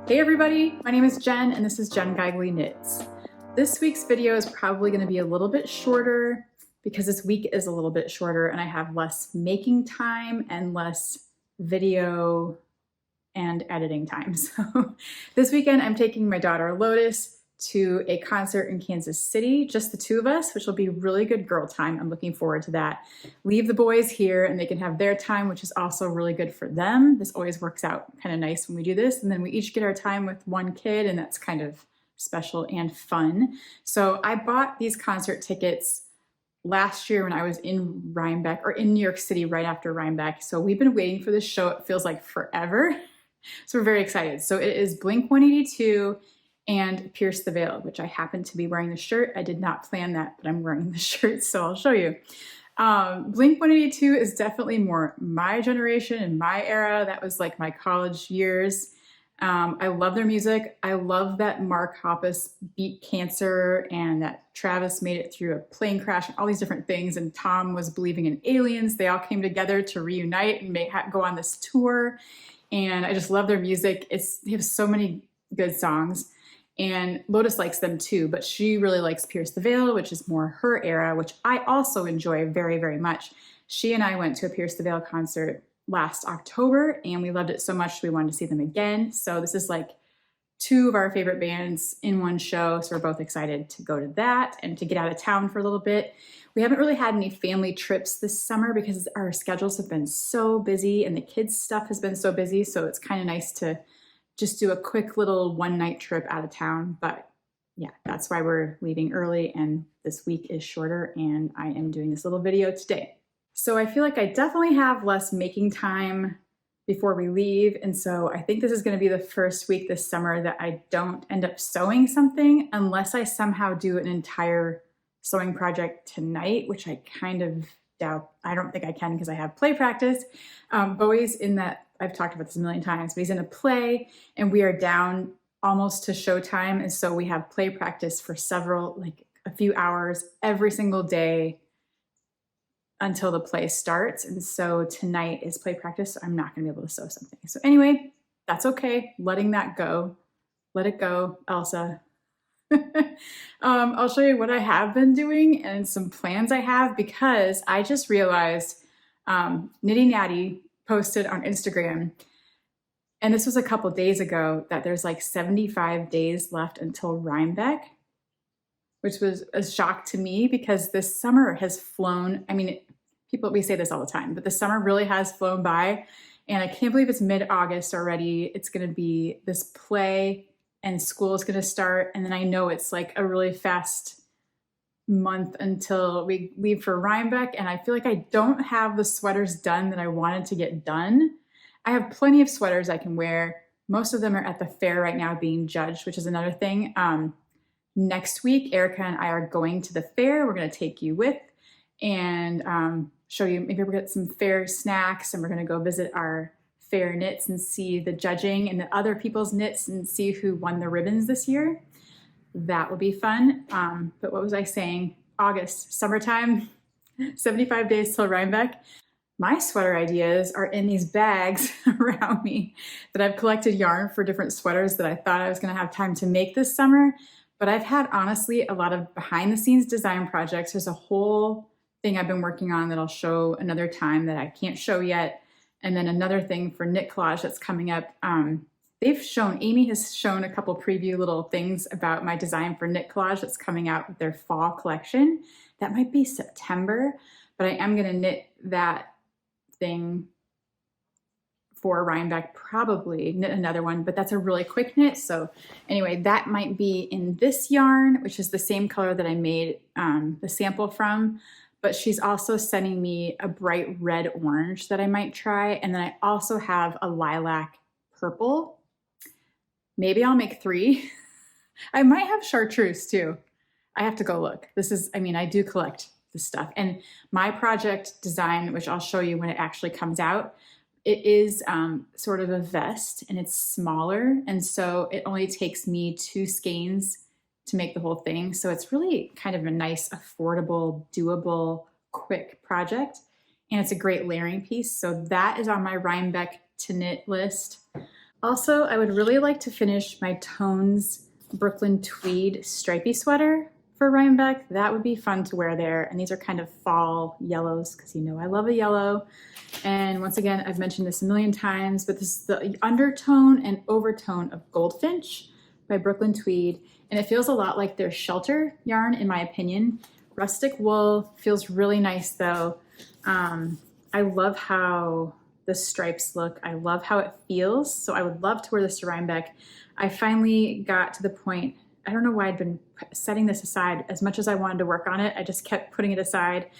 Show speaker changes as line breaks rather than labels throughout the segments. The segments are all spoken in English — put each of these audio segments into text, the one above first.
Hey everybody, my name is Jen and this is Jen Geigley Knits. This week's video is probably going to be a little bit shorter because this week is a little bit shorter and I have less making time and less video and editing time. So this weekend I'm taking my daughter Lotus to a concert in Kansas City, just the two of us, which will be really good girl time. I'm looking forward to that. Leave the boys here and they can have their time, which is also really good for them. This always works out kind of nice when we do this. And then we each get our time with one kid and that's kind of special and fun. So I bought these concert tickets last year when I was in Rhinebeck or in New York City right after Rhinebeck. So we've been waiting for this show. It feels like forever. So we're very excited. So it is Blink-182 and Pierce the Veil, which I happen to be wearing the shirt. I did not plan that, but I'm wearing the shirt, so I'll show you. Blink-182 is definitely more my generation and my era. That was like my college years. I love their music. I love that Mark Hoppus beat cancer and that Travis made it through a plane crash and all these different things. And Tom was believing in aliens. They all came together to reunite and go on this tour. And I just love their music. They have so many good songs. And Lotus likes them too, but she really likes Pierce the Veil, which is more her era, which I also enjoy very, very much. She and I went to a Pierce the Veil concert last October and we loved it so much we wanted to see them again. So this is like two of our favorite bands in one show. So we're both excited to go to that and to get out of town for a little bit. We haven't really had any family trips this summer because our schedules have been so busy and the kids' stuff has been so busy. So it's kind of nice to just do a quick little one-night trip out of town. But yeah, that's why we're leaving early and this week is shorter and I am doing this little video today. So I feel like I definitely have less making time before we leave. And so I think this is going to be the first week this summer that I don't end up sewing something unless I somehow do an entire sewing project tonight, which I kind of doubt. I don't think I can because I have play practice. Bowie's in that, I've talked about this a million times, but he's in a play and we are down almost to showtime. And so we have play practice for a few hours every single day until the play starts. And so tonight is play practice. So I'm not gonna be able to sew something. So anyway, that's okay. Letting that go. Let it go, Elsa. I'll show you what I have been doing and some plans I have because I just realized Nitty Natty posted on Instagram, and this was a couple days ago, that there's like 75 days left until Rhinebeck, which was a shock to me because this summer has flown. I mean, we say this all the time, but the summer really has flown by and I can't believe it's mid-August already. It's going to be this play and school is going to start. And then I know it's like a really fast month until we leave for Rhinebeck. And I feel like I don't have the sweaters done that I wanted to get done. I have plenty of sweaters I can wear. Most of them are at the fair right now being judged, which is another thing. Next week, Erica and I are going to the fair. We're going to take you with and show you, maybe we'll get some fair snacks and we're going to go visit our fair knits and see the judging and the other people's knits and see who won the ribbons this year. That will be fun. But what was I saying? August, summertime, 75 days till Rhinebeck. My sweater ideas are in these bags around me that I've collected yarn for different sweaters that I thought I was going to have time to make this summer. But I've had, honestly, a lot of behind the scenes design projects. There's a whole thing I've been working on that I'll show another time that I can't show yet. And then another thing for Knit Collage that's coming up. Amy has shown a couple preview little things about my design for Knit Collage that's coming out with their fall collection. That might be September, but I am going to knit that thing for Rhinebeck, probably knit another one, but that's a really quick knit. So anyway, that might be in this yarn, which is the same color that I made the sample from, but she's also sending me a bright red orange that I might try. And then I also have a lilac purple. Maybe I'll make 3. I might have chartreuse too. I have to go look. I do collect this stuff. And my project design, which I'll show you when it actually comes out, it is sort of a vest and it's smaller. And so it only takes me 2 skeins to make the whole thing. So it's really kind of a nice, affordable, doable, quick project. And it's a great layering piece. So that is on my Rhinebeck to knit list. Also, I would really like to finish my Tones Brooklyn Tweed stripey sweater for Rhinebeck. That would be fun to wear there. And these are kind of fall yellows because you know I love a yellow. And once again, I've mentioned this a million times, but this is the undertone and overtone of Goldfinch by Brooklyn Tweed. And it feels a lot like their Shelter yarn, in my opinion. Rustic wool feels really nice though. I love how the stripes look. I love how it feels. So I would love to wear this to Rhinebeck. I finally got to the point, I don't know why I'd been setting this aside as much as I wanted to work on it. I just kept putting it aside.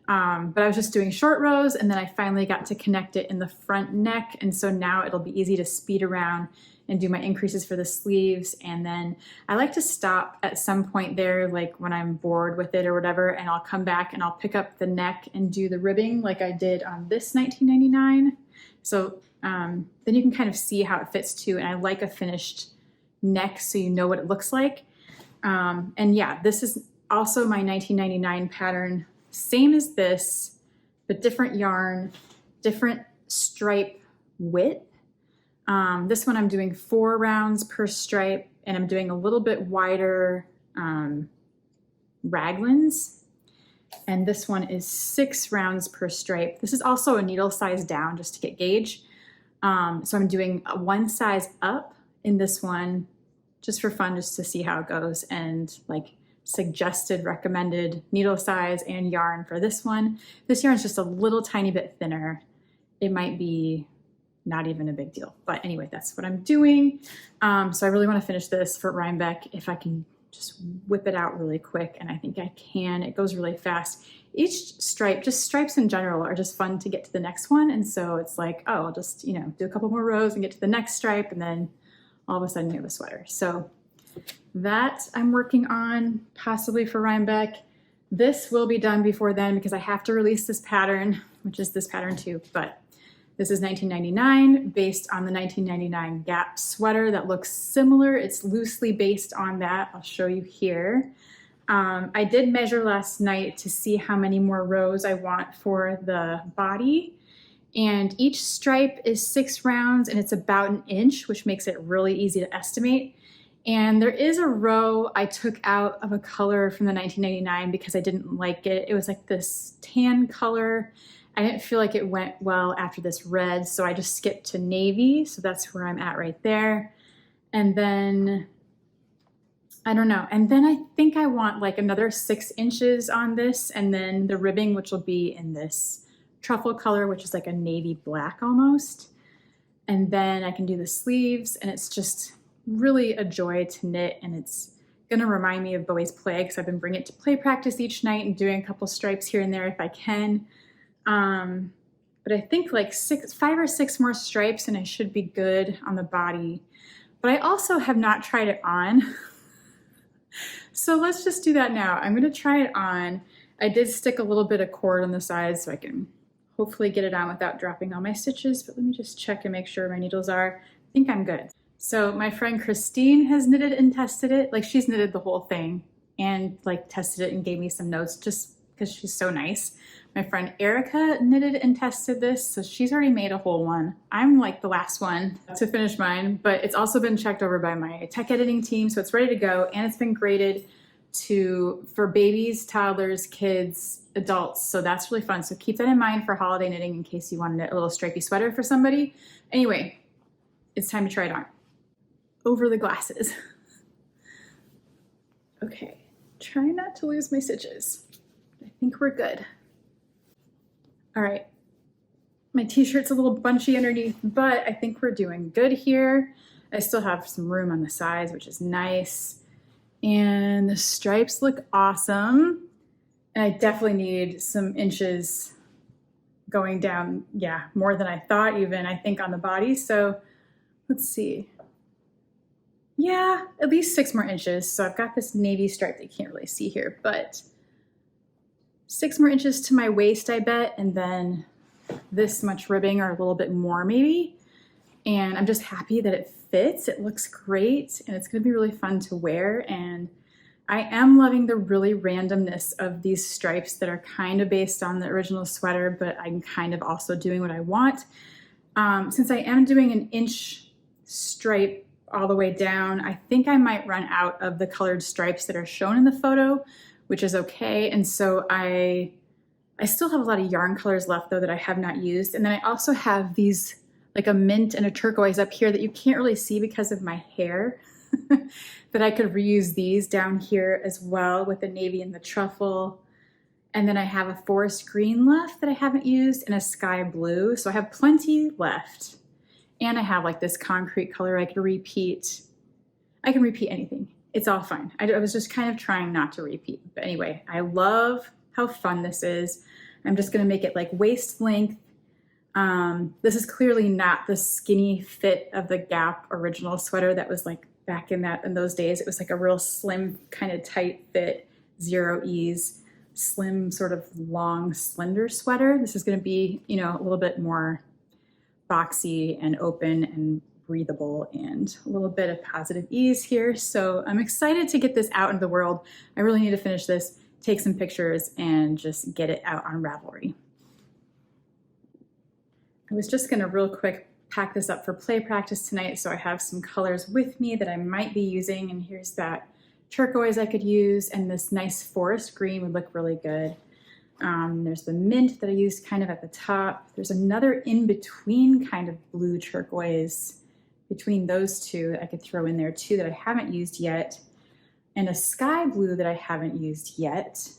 But I was just doing short rows, and then I finally got to connect it in the front neck. And so now it'll be easy to speed around and do my increases for the sleeves. And then I like to stop at some point there, like when I'm bored with it or whatever, and I'll come back and I'll pick up the neck and do the ribbing like I did on this 1999. So then you can kind of see how it fits too. And I like a finished neck so you know what it looks like. And yeah, this is also my 1999 pattern. Same as this, but different yarn, different stripe width. This one I'm doing 4 rounds per stripe, and I'm doing a little bit wider raglans. And this one is 6 rounds per stripe. This is also a needle size down just to get gauge. So I'm doing 1 size up in this one just for fun, just to see how it goes, and like suggested recommended needle size and yarn for this one. This yarn is just a little tiny bit thinner. It might be not even a big deal, but anyway, that's what I'm doing. So I really want to finish this for Rhinebeck if I can just whip it out really quick, and I think I can. It goes really fast. Each stripe, just stripes in general, are just fun to get to the next one, and so it's like, oh, I'll just, you know, do a couple more rows and get to the next stripe, and then all of a sudden you have a sweater. So that I'm working on possibly for Rhinebeck. This will be done before then because I have to release this pattern, which is this pattern too, but this is 1999 based on the 1999 Gap sweater that looks similar. It's loosely based on that. I'll show you here. I did measure last night to see how many more rows I want for the body. And each stripe is 6 rounds and it's about 1 inch, which makes it really easy to estimate. And there is a row I took out of a color from the 1999 because I didn't like it. It was like this tan color. I didn't feel like it went well after this red, so I just skipped to navy. So that's where I'm at right there. And then, I don't know. And then I think I want like another 6 inches on this, and then the ribbing, which will be in this truffle color, which is like a navy black almost. And then I can do the sleeves, and it's just really a joy to knit, and it's gonna remind me of Bowie's Play because I've been bringing it to play practice each night and doing a couple stripes here and there if I can. But I think like 5 or 6 more stripes and I should be good on the body. But I also have not tried it on. So let's just do that now. I'm gonna try it on. I did stick a little bit of cord on the sides so I can hopefully get it on without dropping all my stitches, but let me just check and make sure my needles are. I think I'm good. So my friend Christine has knitted and tested it. Like, she's knitted the whole thing and like tested it and gave me some notes just because she's so nice. My friend Erica knitted and tested this, so she's already made a whole one. I'm like the last one to finish mine, but it's also been checked over by my tech editing team, so it's ready to go, and it's been graded for babies, toddlers, kids, adults, so that's really fun. So keep that in mind for holiday knitting in case you want to knit a little stripey sweater for somebody. Anyway, it's time to try it on. Over the glasses. Okay, try not to lose my stitches. I think we're good. All right, my t-shirt's a little bunchy underneath, but I think we're doing good here. I still have some room on the sides, which is nice. And the stripes look awesome. And I definitely need some inches going down, yeah, more than I thought even, I think, on the body. So let's see. Yeah, at least 6 more inches. So I've got this navy stripe that you can't really see here, but 6 more inches to my waist, I bet, and then this much ribbing or a little bit more maybe. And I'm just happy that it fits. It looks great, and it's gonna be really fun to wear. And I am loving the really randomness of these stripes that are kind of based on the original sweater, but I'm kind of also doing what I want. Since I am doing an inch stripe all the way down. I think I might run out of the colored stripes that are shown in the photo, which is okay. And so I still have a lot of yarn colors left though that I have not used. And then I also have these like a mint and a turquoise up here that you can't really see because of my hair, that I could reuse these down here as well with the navy and the truffle. And then I have a forest green left that I haven't used and a sky blue. So I have plenty left. And I have like this concrete color I could repeat. I can repeat anything. It's all fine. I was just kind of trying not to repeat. But anyway, I love how fun this is. I'm just gonna make it like waist length. This is clearly not the skinny fit of the Gap original sweater that was like back in those days. It was like a real slim, kind of tight fit, zero ease, slim, sort of long, slender sweater. This is gonna be, you know, a little bit more boxy and open and breathable and a little bit of positive ease here. So I'm excited to get this out into the world. I really need to finish this, take some pictures, and just get it out on Ravelry. I was just gonna real quick pack this up for play practice tonight, so I have some colors with me that I might be using, and here's that turquoise I could use, and this nice forest green would look really good. There's the mint that I used kind of at the top. There's another in-between kind of blue turquoise between those two that I could throw in there too that I haven't used yet, and a sky blue that I haven't used yet.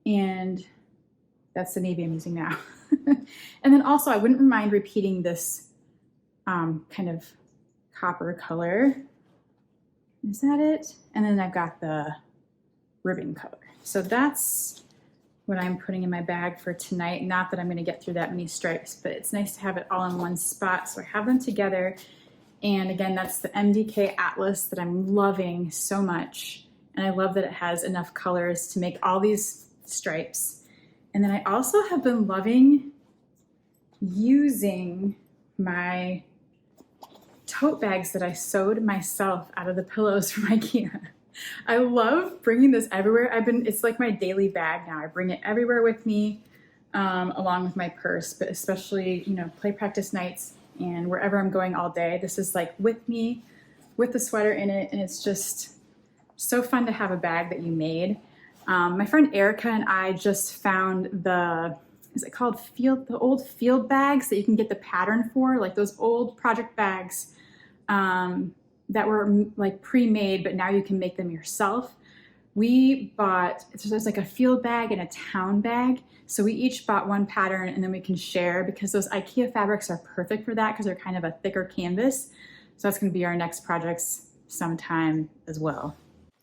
And that's the navy I'm using now. And then also I wouldn't mind repeating this kind of copper color. Is that it? And then I've got the ribbon color. So that's what I'm putting in my bag for tonight. Not that I'm gonna get through that many stripes, but it's nice to have it all in one spot. So I have them together. And again, that's the MDK Atlas that I'm loving so much. And I love that it has enough colors to make all these stripes. And then I also have been loving using my tote bags that I sewed myself out of the pillows from IKEA. I love bringing this everywhere. It's like my daily bag now. I bring it everywhere with me, along with my purse, but especially, you know, play practice nights and wherever I'm going all day. This is like with me, with the sweater in it, and it's just so fun to have a bag that you made. My friend Erica and I just found is it called the old field bags that you can get the pattern for, like those old project bags that were like pre-made, but now you can make them yourself. We bought, there's like a field bag and a town bag. So we each bought one pattern and then we can share, because those IKEA fabrics are perfect for that because they're kind of a thicker canvas. So that's gonna be our next projects sometime as well.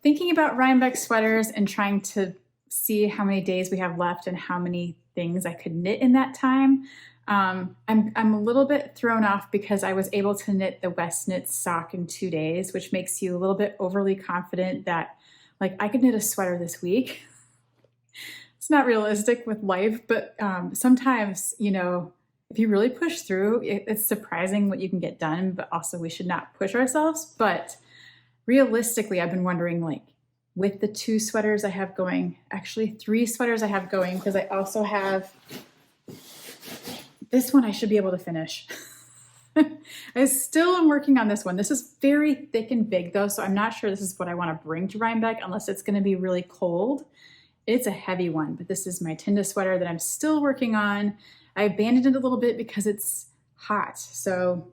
Thinking about Rhinebeck sweaters and trying to see how many days we have left and how many things I could knit in that time. I'm a little bit thrown off because I was able to knit the West Knit sock in 2 days, which makes you a little bit overly confident that like I could knit a sweater this week. It's not realistic with life, but sometimes, you know, if you really push through, it's surprising what you can get done, but also we should not push ourselves. But realistically, I've been wondering, like, with the 2 sweaters I have going, actually 3 sweaters I have going, because I also have this one I should be able to finish. I still am working on this one. This is very thick and big though, so I'm not sure this is what I want to bring to Rhinebeck unless it's going to be really cold. It's a heavy one, but this is my Tinda sweater that I'm still working on. I abandoned it a little bit because it's hot, so,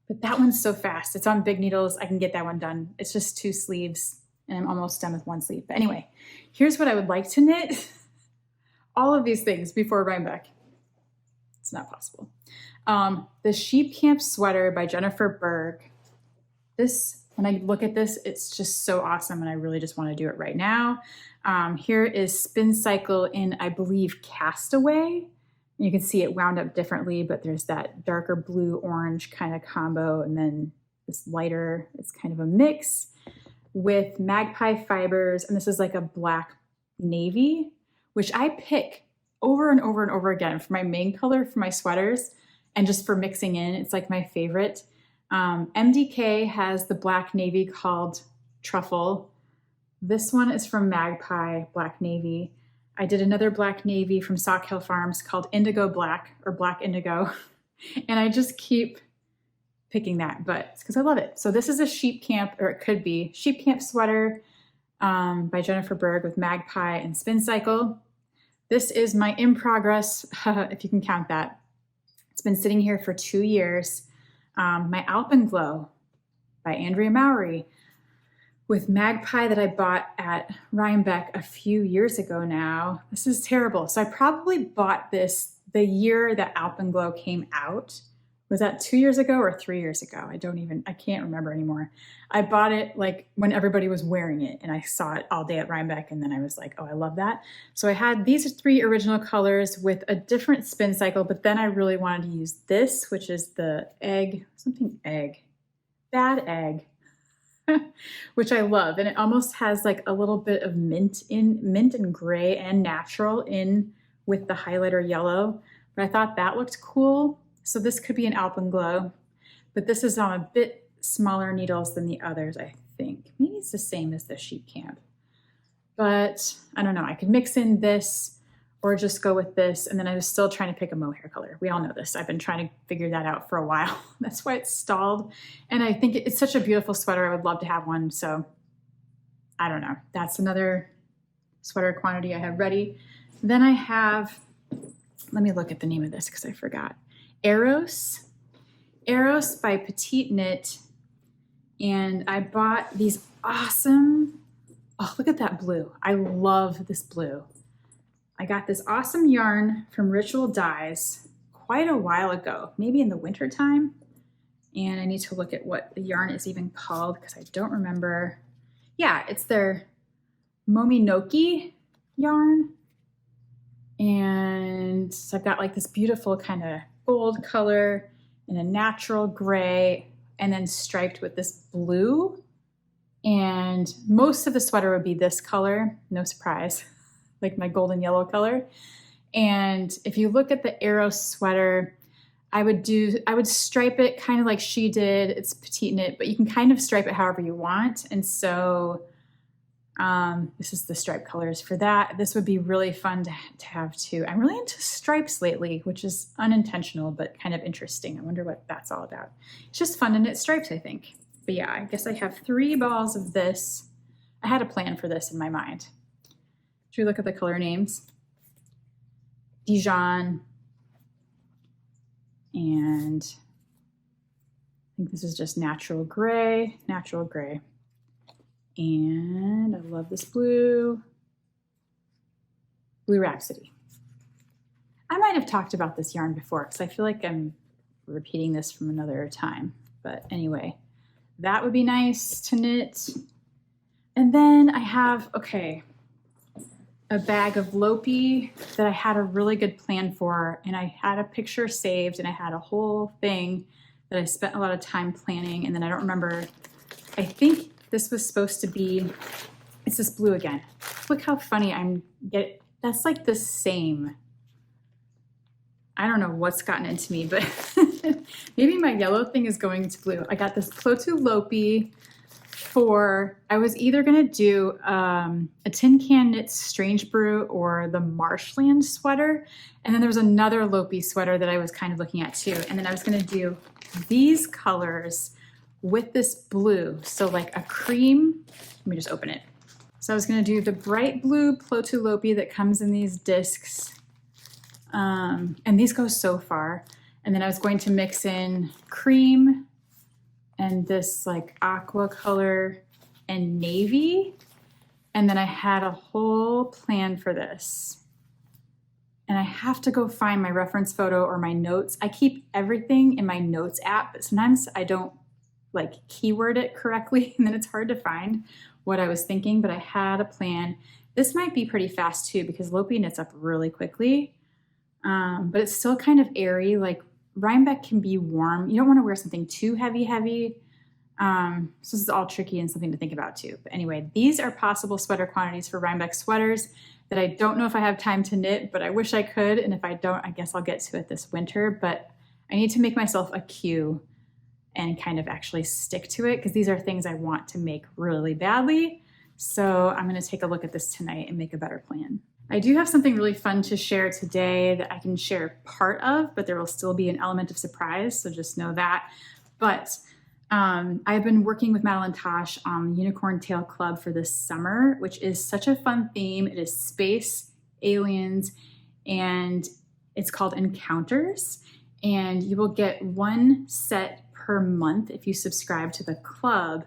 but that one's so fast. It's on big needles. I can get that one done. It's just 2 sleeves and I'm almost done with 1 sleeve. But anyway, here's what I would like to knit. All of these things before Rhinebeck. It's not possible. The Sheep Camp sweater by Jennifer Berg. This, when I look at this, it's just so awesome and I really just want to do it right now. Here is Spin Cycle in, I believe, Castaway. You can see it wound up differently, but there's that darker blue orange kind of combo, and then this lighter, it's kind of a mix with Magpie fibers, and this is like a black navy, which I pick over and over and over again for my main color for my sweaters and just for mixing in. It's like my favorite. MDK has the black navy called Truffle. This one is from Magpie, black navy. I did another black navy from Sock Hill Farms called Indigo Black, or Black Indigo. And I just keep picking that, but it's because I love it. So this is a sheep camp, or it could be sheep camp sweater by Jennifer Berg with Magpie and Spin Cycle. This is my in progress, if you can count that. It's been sitting here for 2 years. My Alpenglow by Andrea Mowry with Magpie that I bought at Rhinebeck a few years ago now. This is terrible. So I probably bought this the year that Alpenglow came out. Was that 2 years ago or 3 years ago? I can't remember anymore. I bought it like when everybody was wearing it and I saw it all day at Rhinebeck and then I was like, oh, I love that. So I had these 3 original colors with a different spin cycle, but then I really wanted to use this, which is the bad egg, which I love. And it almost has like a little bit of mint and gray and natural in with the highlighter yellow. But I thought that looked cool. So this could be an Alpenglow, but this is on a bit smaller needles than the others, I think. Maybe it's the same as the sheep camp, but I don't know. I could mix in this or just go with this. And then I was still trying to pick a mohair color. We all know this. I've been trying to figure that out for a while. That's why it's stalled. And I think it's such a beautiful sweater. I would love to have one. So I don't know. That's another sweater quantity I have ready. Then I have, let me look at the name of this because I forgot. Eros by Petite Knit. And I bought these awesome, oh, look at that blue. I love this blue. I got this awesome yarn from Ritual Dyes quite a while ago, maybe in the winter time. And I need to look at what the yarn is even called because I don't remember. Yeah, it's their Mominoki yarn. And so I've got like this beautiful kind of gold color and a natural gray and then striped with this blue. And most of the sweater would be this color, no surprise, like my golden yellow color. And if you look at the Eros sweater, I would stripe it kind of like she did. It's Petite Knit, but you can kind of stripe it however you want. And so this is the stripe colors for that. This would be really fun to have too. I'm really into stripes lately, which is unintentional, but kind of interesting. I wonder what that's all about. It's just fun to knit stripes, I think. But yeah, I guess I have 3 balls of this. I had a plan for this in my mind. Should we look at the color names? Dijon. And I think this is just natural gray. And I love this blue Rhapsody. I might have talked about this yarn before because I feel like I'm repeating this from another time. But anyway, that would be nice to knit. And then I have, a bag of Lopi that I had a really good plan for. And I had a picture saved and I had a whole thing that I spent a lot of time planning. And then I don't remember, I think this was supposed to be, it's this blue again. Look how funny that's like the same. I don't know what's gotten into me, but maybe my yellow thing is going to blue. I got this Plotulopi I was either gonna do a Tin Can Knit Strange Brew or the Marshland sweater. And then there was another Lopi sweater that I was kind of looking at too. And then I was gonna do these colors with this blue. So like a cream, let me just open it. So I was gonna do the bright blue Plotulopi that comes in these discs. And these go so far. And then I was going to mix in cream and this like aqua color and navy. And then I had a whole plan for this. And I have to go find my reference photo or my notes. I keep everything in my notes app, but sometimes I don't like keyword it correctly and then it's hard to find what I was thinking, but I had a plan. This might be pretty fast too because Lopi knits up really quickly, but it's still kind of airy. Like Rhinebeck can be warm. You don't want to wear something too heavy. So this is all tricky and something to think about too. But anyway, these are possible sweater quantities for Rhinebeck sweaters that I don't know if I have time to knit, but I wish I could. And if I don't, I guess I'll get to it this winter, but I need to make myself a queue and kind of actually stick to it because these are things I want to make really badly. So I'm going to take a look at this tonight and make a better plan. I do have something really fun to share today that I can share part of, but there will still be an element of surprise. So just know that. But I've been working with Madelinetosh on the Unicorn Tail Club for this summer, which is such a fun theme. It is space, aliens, and it's called Encounters. And you will get one set per month if you subscribe to the club,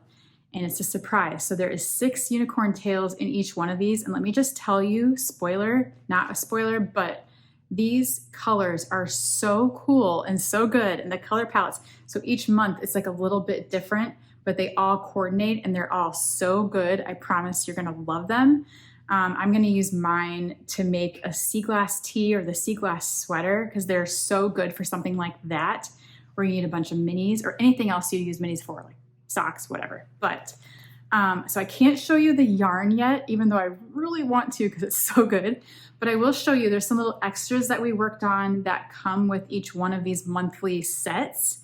and it's a surprise. So there is 6 unicorn tails in each one of these. And let me just tell you, spoiler, not a spoiler, but these colors are so cool and so good, and the color palettes. So each month it's like a little bit different, but they all coordinate and they're all so good. I promise you're gonna love them. I'm gonna use mine to make a sea glass tee or the sea glass sweater because they're so good for something like that, where you need a bunch of minis or anything else you use minis for, like socks, whatever. But so I can't show you the yarn yet, even though I really want to because it's so good. But I will show you, there's some little extras that we worked on that come with each one of these monthly sets.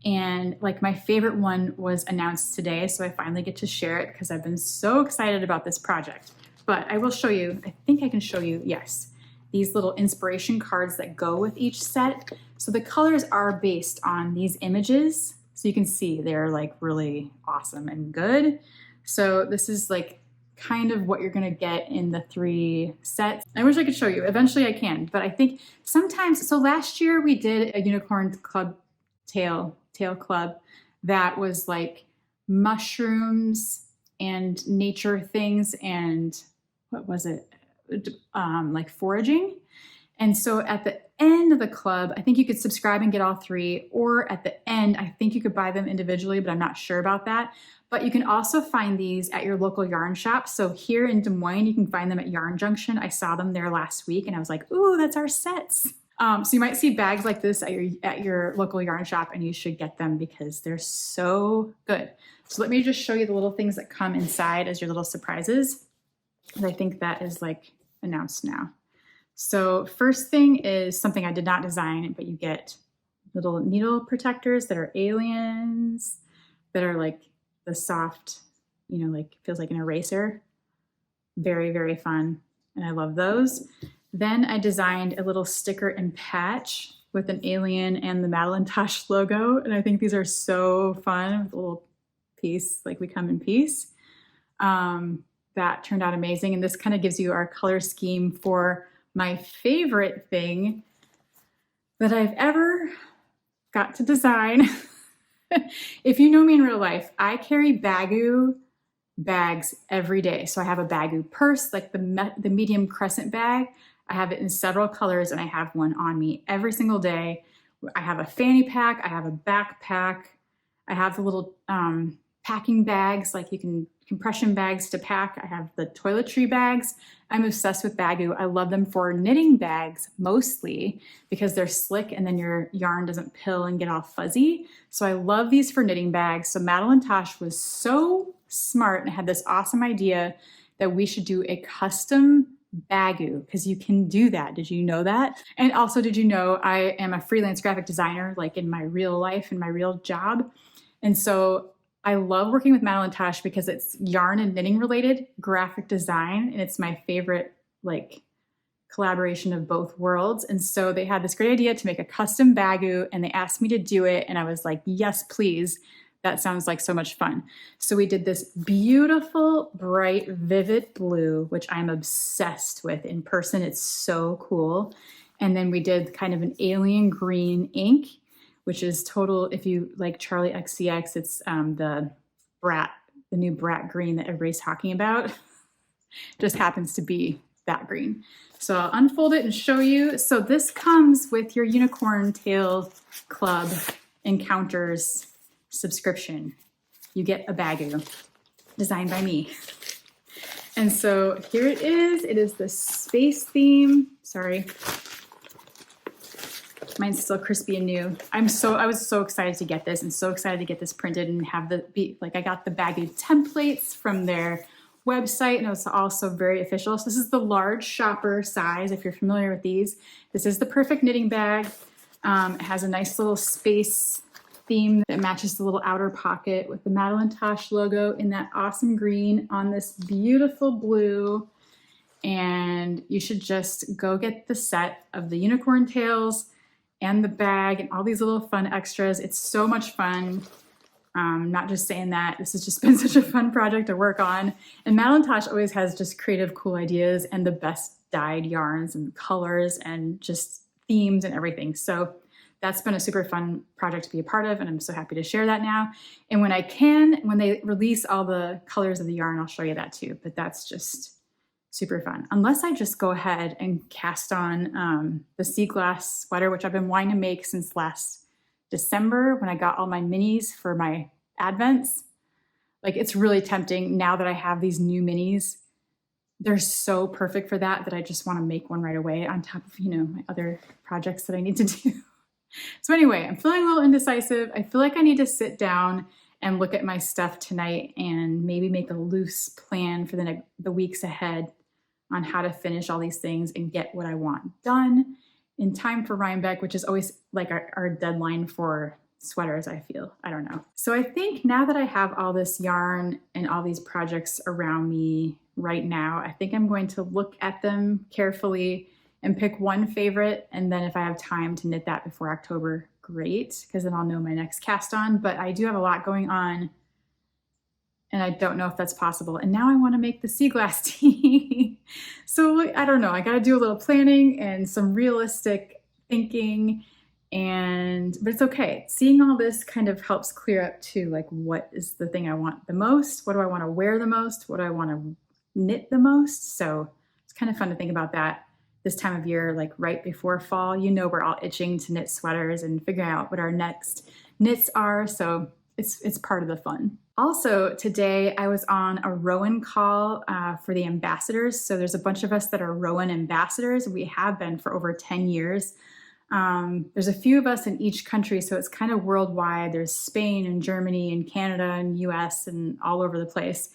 And like my favorite one was announced today, so I finally get to share it because I've been so excited about this project. But I will show you, I think I can show you, yes, these little inspiration cards that go with each set. So the colors are based on these images. So you can see they're like really awesome and good. So this is like kind of what you're gonna get in the 3 sets. I wish I could show you. Eventually I can, but I think sometimes, so last year we did a unicorn club tail club that was like mushrooms and nature things and what was it? Like foraging. And so at the end of the club, I think you could subscribe and get all 3, or at the end, I think you could buy them individually, but I'm not sure about that. But you can also find these at your local yarn shop. So here in Des Moines, you can find them at Yarn Junction. I saw them there last week and I was like, ooh, that's our sets. So you might see bags like this at your local yarn shop, and you should get them because they're so good. So let me just show you the little things that come inside as your little surprises. And I think that is like announced now. So first thing is something I did not design, but you get little needle protectors that are aliens, that are like the soft, you know, like feels like an eraser. Very, very fun. And I love those. Then I designed a little sticker and patch with an alien and the Madelinetosh logo. And I think these are so fun with a little piece, like we come in peace. That turned out amazing. And this kind of gives you our color scheme for my favorite thing that I've ever got to design. If you know me in real life, I carry Baggu bags every day. So I have a Baggu purse, like the medium crescent bag. I have it in several colors and I have one on me every single day. I have a fanny pack, I have a backpack, I have the little packing bags, like you can compression bags to pack. I have the toiletry bags. I'm obsessed with Baggu. I love them for knitting bags mostly because they're slick and then your yarn doesn't pill and get all fuzzy. So I love these for knitting bags. So Madelinetosh was so smart and had this awesome idea that we should do a custom Baggu because you can do that. Did you know that? And also, did you know I am a freelance graphic designer, like in my real life, in my real job? And so I love working with Madelinetosh because it's yarn and knitting related graphic design. And it's my favorite like collaboration of both worlds. And so they had this great idea to make a custom Baggu and they asked me to do it. And I was like, yes, please. That sounds like so much fun. So we did this beautiful, bright, vivid blue, which I'm obsessed with in person. It's so cool. And then we did kind of an alien green ink, which is total, if you like Charlie XCX, it's the new brat green that everybody's talking about. Just happens to be that green. So I'll unfold it and show you. So this comes with your Unicorn Tail Club Encounters subscription. You get a Baggu designed by me. And so here it is. It is the space theme. Sorry. Mine's still crispy and new. I was so excited to get this and so excited to get this printed and have I got the Baggu templates from their website and it was also very official. So this is the large shopper size. If you're familiar with these, this is the perfect knitting bag. It has a nice little space theme that matches the little outer pocket with the Madelinetosh logo in that awesome green on this beautiful blue. And you should just go get the set of the unicorn tails and the bag and all these little fun extras. It's so much fun. Not just saying that, this has just been such a fun project to work on. And Madelinetosh always has just creative, cool ideas and the best dyed yarns and colors and just themes and everything. So that's been a super fun project to be a part of, and I'm so happy to share that now. And when they release all the colors of the yarn, I'll show you that too. But that's just super fun. Unless I just go ahead and cast on the sea glass sweater, which I've been wanting to make since last December when I got all my minis for my advents. Like, it's really tempting now that I have these new minis. They're so perfect for that I just want to make one right away on top of, my other projects that I need to do. So anyway, I'm feeling a little indecisive. I feel like I need to sit down and look at my stuff tonight and maybe make a loose plan for the weeks ahead on how to finish all these things and get what I want done in time for Rhinebeck, which is always like our deadline for sweaters, I feel. I don't know. So I think now that I have all this yarn and all these projects around me right now, I think I'm going to look at them carefully and pick one favorite. And then if I have time to knit that before October, great, because then I'll know my next cast on. But I do have a lot going on and I don't know if that's possible. And now I want to make the sea glass tea. So I don't know, I got to do a little planning and some realistic thinking, but it's okay. Seeing all this kind of helps clear up too, like, what is the thing I want the most? What do I want to wear the most? What do I want to knit the most? So it's kind of fun to think about that this time of year, like right before fall. We're all itching to knit sweaters and figuring out what our next knits are. So it's part of the fun. Also, today I was on a Rowan call for the ambassadors. So there's a bunch of us that are Rowan ambassadors. We have been for over 10 years. There's a few of us in each country, so it's kind of worldwide. There's Spain and Germany and Canada and US and all over the place.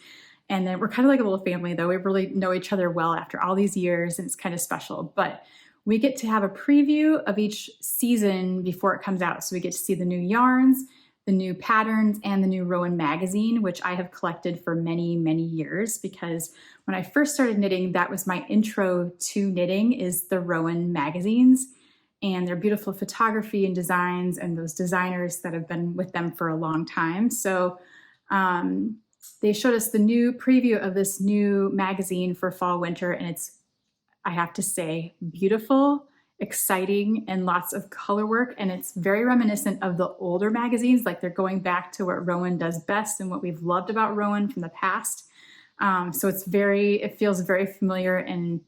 And then we're kind of like a little family, though. We really know each other well after all these years, and it's kind of special. But we get to have a preview of each season before it comes out. So we get to see the new yarns, the new patterns, and the new Rowan magazine, which I have collected for many, many years, because when I first started knitting, that was my intro to knitting, is the Rowan magazines and their beautiful photography and designs and those designers that have been with them for a long time. So they showed us the new preview of this new magazine for fall winter, and it's, I have to say, beautiful, exciting, and lots of color work. And it's very reminiscent of the older magazines. Like, they're going back to what Rowan does best and what we've loved about Rowan from the past. So it feels very familiar, and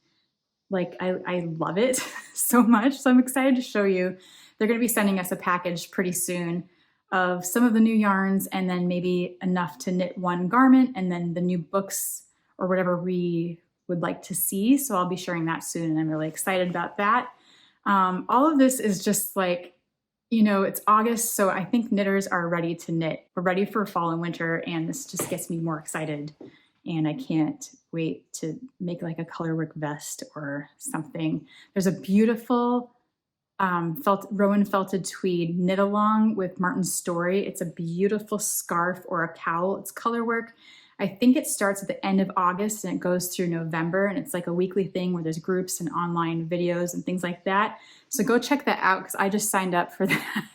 like, I love it so much. So I'm excited to show you. They're going to be sending us a package pretty soon of some of the new yarns, and then maybe enough to knit one garment, and then the new books or whatever we would like to see. So I'll be sharing that soon, and I'm really excited about that. All of this is just like, it's August, so I think knitters are ready to knit. We're ready for fall and winter, and this just gets me more excited. And I can't wait to make like a colorwork vest or something. There's a beautiful Rowan felted tweed knit along with Martin Storey. It's a beautiful scarf or a cowl. It's colorwork. I think it starts at the end of August and it goes through November, and it's like a weekly thing where there's groups and online videos and things like that. So go check that out, because I just signed up for that.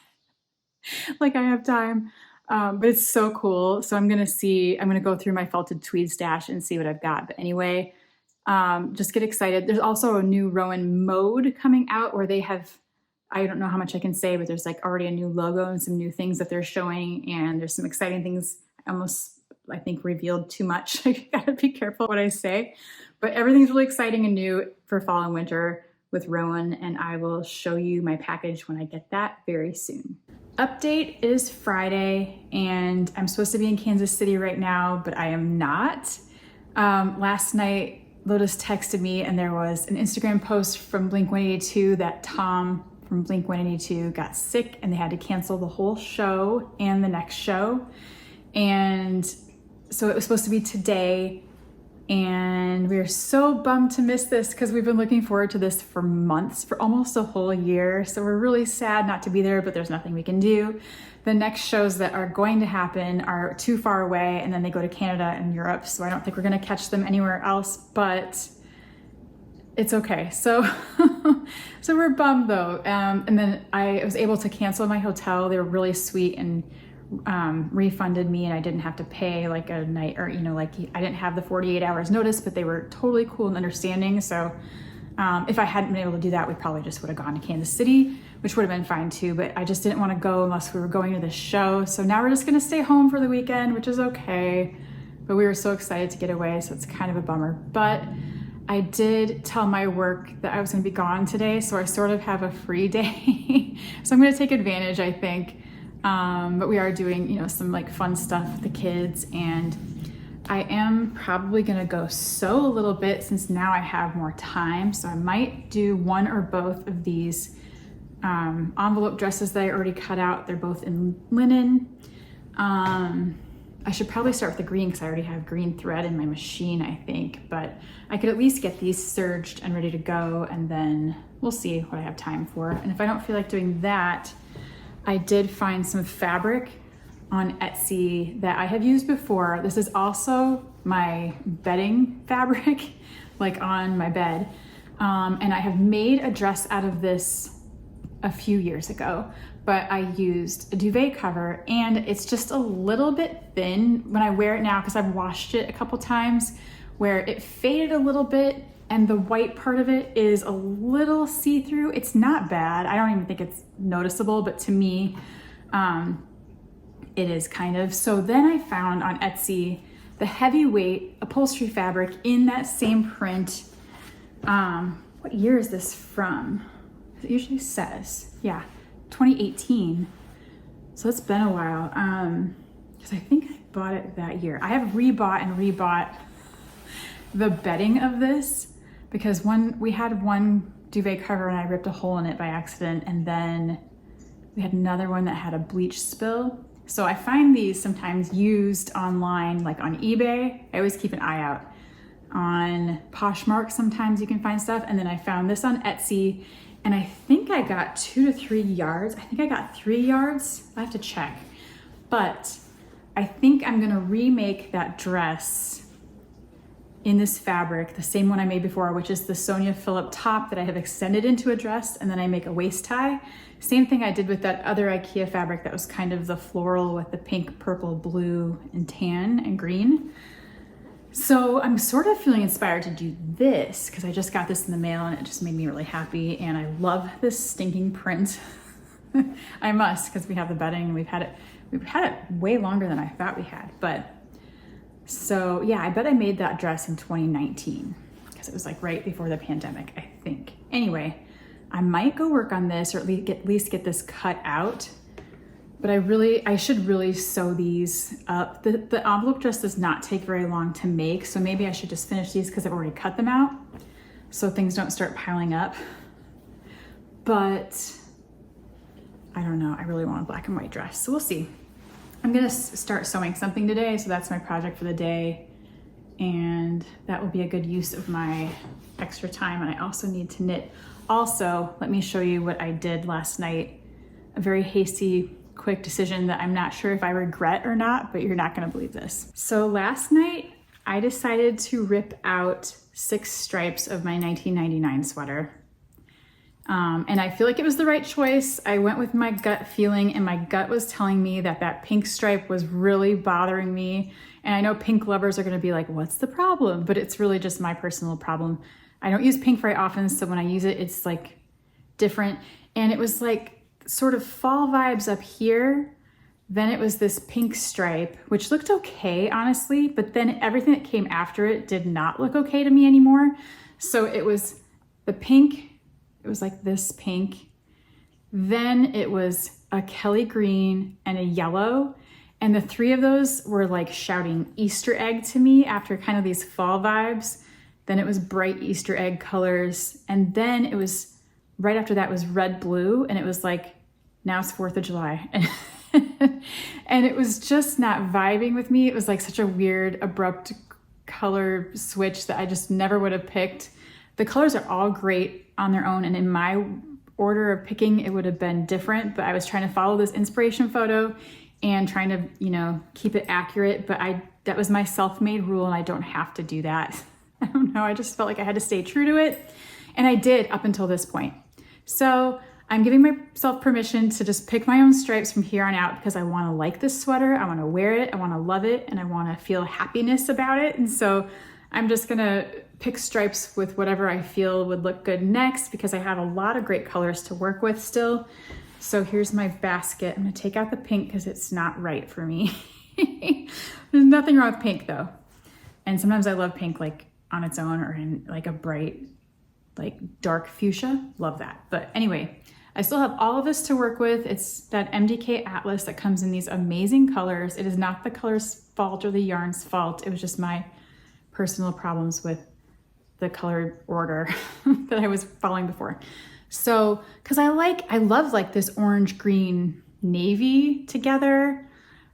Like, I have time. But it's so cool. So I'm going to go through my felted tweed stash and see what I've got. But anyway, just get excited. There's also a new Rowan mode coming out where they have, I don't know how much I can say, but there's like already a new logo and some new things that they're showing. And there's some exciting things. I think revealed too much. I gotta be careful what I say, but everything's really exciting and new for fall and winter with Rowan, and I will show you my package when I get that very soon. Update is Friday, and I'm supposed to be in Kansas City right now, but I am not. Last night, Lotus texted me, and there was an Instagram post from Blink-182 that Tom from Blink-182 got sick, and they had to cancel the whole show and the next show. And so it was supposed to be today, and we are so bummed to miss this because we've been looking forward to this for months, for almost a whole year. So we're really sad not to be there, but there's nothing we can do. The next shows that are going to happen are too far away, and then they go to Canada and Europe. So I don't think we're going to catch them anywhere else, but it's okay. So So we're bummed though. And then I was able to cancel my hotel. They were really sweet and refunded me, and I didn't have to pay like a night, or like I didn't have the 48 hours notice, but they were totally cool and understanding. So if I hadn't been able to do that, we probably just would have gone to Kansas City, which would have been fine too, but I just didn't want to go unless we were going to the show. So now we're just gonna stay home for the weekend, which is okay. But we were so excited to get away, so it's kind of a bummer. But I did tell my work that I was gonna be gone today, so I sort of have a free day. So I'm gonna take advantage, I think. But we are doing, some like fun stuff with the kids, and I am probably gonna go sew a little bit since now I have more time. So I might do one or both of these envelope dresses that I already cut out. They're both in linen. I should probably start with the green because I already have green thread in my machine, I think, but I could at least get these serged and ready to go, and then we'll see what I have time for. And if I don't feel like doing that, I did find some fabric on Etsy that I have used before. This is also my bedding fabric, like on my bed. And I have made a dress out of this a few years ago, but I used a duvet cover, and it's just a little bit thin when I wear it now because I've washed it a couple times, where it faded a little bit and the white part of it is a little see-through. It's not bad. I don't even think it's noticeable, but to me, it is kind of. So then I found on Etsy the heavyweight upholstery fabric in that same print. What year is this from? It usually says, yeah, 2018. So it's been a while, because I think I bought it that year. I have rebought the bedding of this, because we had one duvet cover and I ripped a hole in it by accident, and then we had another one that had a bleach spill. So I find these sometimes used online, like on eBay. I always keep an eye out. On Poshmark, sometimes you can find stuff. And then I found this on Etsy, and I think I got 2 to 3 yards. I think I got 3 yards. I have to check. But I think I'm gonna remake that dress in this fabric, the same one I made before, which is the Sonia Phillip top that I have extended into a dress, and then I make a waist tie. Same thing I did with that other IKEA fabric that was kind of the floral with the pink, purple, blue, and tan and green. So I'm sort of feeling inspired to do this because I just got this in the mail and it just made me really happy, and I love this stinking print. I must, because we have the bedding and we've had it way longer than I thought we had. But so yeah, I bet I made that dress in 2019 because it was like right before the pandemic, I think. Anyway, I might go work on this, or at least get this cut out. But I should really sew these up. The envelope dress does not take very long to make, so maybe I should just finish these because I've already cut them out, so things don't start piling up. But I don't know, I really want a black and white dress, so we'll see. I'm gonna start sewing something today, so that's my project for the day, and that will be a good use of my extra time. And I also need to knit. Also, let me show you what I did last night. A very hasty, quick decision that I'm not sure if I regret or not, but you're not gonna believe this. So last night, I decided to rip out 6 stripes of my 1999 sweater. And I feel like it was the right choice. I went with my gut feeling, and my gut was telling me that that pink stripe was really bothering me. And I know pink lovers are gonna be like, what's the problem? But it's really just my personal problem. I don't use pink very often, so when I use it, it's like different. And it was like sort of fall vibes up here. Then it was this pink stripe, which looked okay, honestly, but then everything that came after it did not look okay to me anymore. So it was the pink, it was like this pink. Then it was a Kelly green and a yellow. And the 3 of those were like shouting Easter egg to me after kind of these fall vibes. Then it was bright Easter egg colors. And then it was, right after that was red, blue. And it was like, now it's 4th of July. And it was just not vibing with me. It was like such a weird, abrupt color switch that I just never would have picked. The colors are all great on their own, and in my order of picking, it would have been different, but I was trying to follow this inspiration photo and trying to, keep it accurate, but that was my self-made rule, and I don't have to do that. I don't know, I just felt like I had to stay true to it. And I did up until this point. So I'm giving myself permission to just pick my own stripes from here on out because I want to like this sweater, I want to wear it, I want to love it, and I want to feel happiness about it. And so I'm just gonna pick stripes with whatever I feel would look good next because I have a lot of great colors to work with still. So here's my basket. I'm gonna take out the pink because it's not right for me. There's nothing wrong with pink though. And sometimes I love pink like on its own or in like a bright, like dark fuchsia, love that. But anyway, I still have all of this to work with. It's that MDK Atlas that comes in these amazing colors. It is not the color's fault or the yarn's fault. It was just my personal problems with the color order that I was following before. So, cause I love like this orange, green, navy together.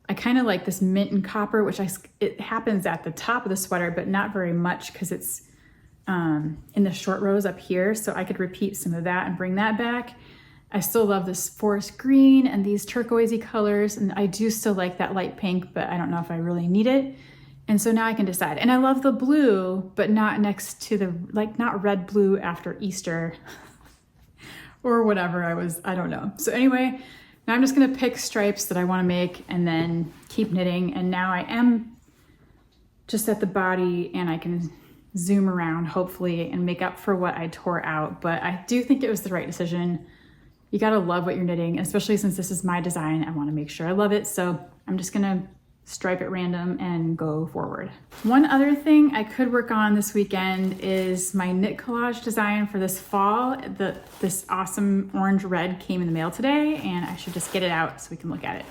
I kind of like this mint and copper, which it happens at the top of the sweater, but not very much cause it's in the short rows up here. So I could repeat some of that and bring that back. I still love this forest green and these turquoisey colors. And I do still like that light pink, but I don't know if I really need it. And so now I can decide. And I love the blue, but not next to the, like not red blue after Easter or whatever I don't know. So anyway, now I'm just gonna pick stripes that I wanna make and then keep knitting. And now I am just at the body and I can zoom around hopefully and make up for what I tore out. But I do think it was the right decision. You gotta love what you're knitting, especially since this is my design. I wanna make sure I love it. So I'm just gonna stripe at random and go forward. One other thing I could work on this weekend is my knit collage design for this fall. This awesome orange red came in the mail today and I should just get it out so we can look at it.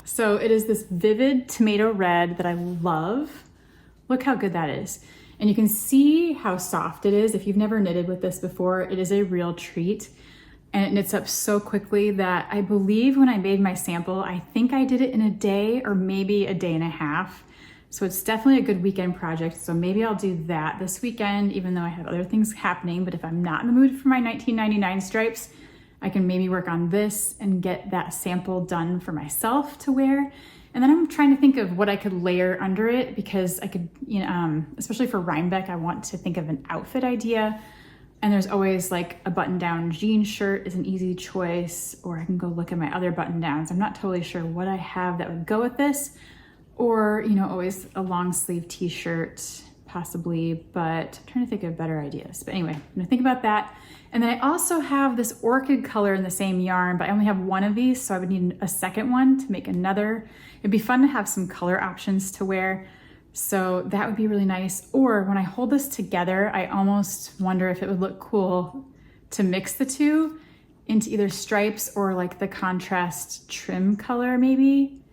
So it is this vivid tomato red that I love. Look how good that is. And you can see how soft it is. If you've never knitted with this before, it is a real treat. And it knits up so quickly that I believe when I made my sample, I think I did it in a day or maybe a day and a half. So it's definitely a good weekend project. So maybe I'll do that this weekend, even though I have other things happening. But if I'm not in the mood for my 1999 stripes, I can maybe work on this and get that sample done for myself to wear. And then I'm trying to think of what I could layer under it because I could, you know, especially for Rhinebeck, I want to think of an outfit idea. And there's always like a button-down jean shirt is an easy choice, or I can go look at my other button-downs. I'm not totally sure what I have that would go with this, or, you know, always a long sleeve t-shirt possibly, but I'm trying to think of better ideas. But anyway, I'm gonna think about that. And then I also have this orchid color in the same yarn, but I only have one of these, so I would need a second one to make another. It'd be fun to have some color options to wear. So that would be really nice. Or when I hold this together, I almost wonder if it would look cool to mix the two into either stripes or like the contrast trim color maybe.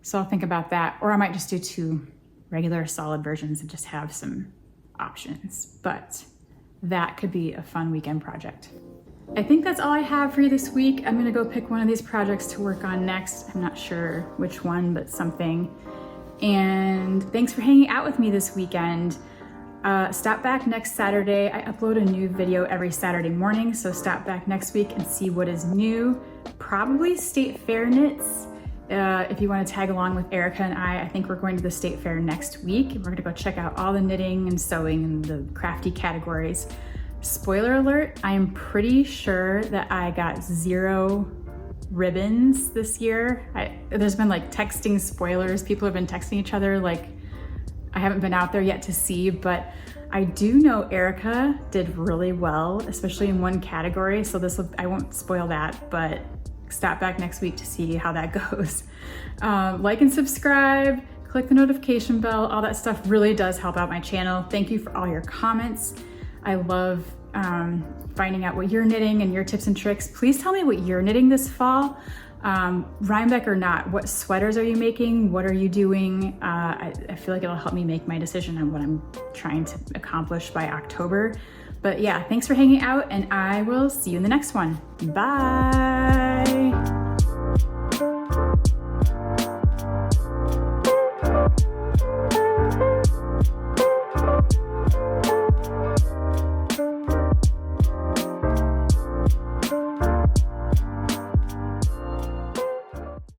So I'll think about that. Or I might just do two regular solid versions and just have some options. But that could be a fun weekend project. I think that's all I have for you this week. I'm gonna go pick one of these projects to work on next. I'm not sure which one, but something. And thanks for hanging out with me this weekend. Stop back next Saturday. I upload a new video every Saturday morning, so stop back next week and see what is new. Probably State Fair knits. If you want to tag along with Erica and I think we're going to the State Fair next week. We're gonna go check out all the knitting and sewing and the crafty categories. Spoiler alert, I am pretty sure that I got 0 ribbons this year. There's been like texting spoilers. People have been texting each other. Like I haven't been out there yet to see, but I do know Erica did really well, especially in one category. So I won't spoil that, but stop back next week to see how that goes. Like and subscribe, click the notification bell. All that stuff really does help out my channel. Thank you for all your comments. I love finding out what you're knitting and your tips and tricks. Please tell me what you're knitting this fall, Rhinebeck or not. What sweaters are you making? What are you doing? I feel like it'll help me make my decision on what I'm trying to accomplish by October. But yeah, thanks for hanging out and I will see you in the next one. Bye.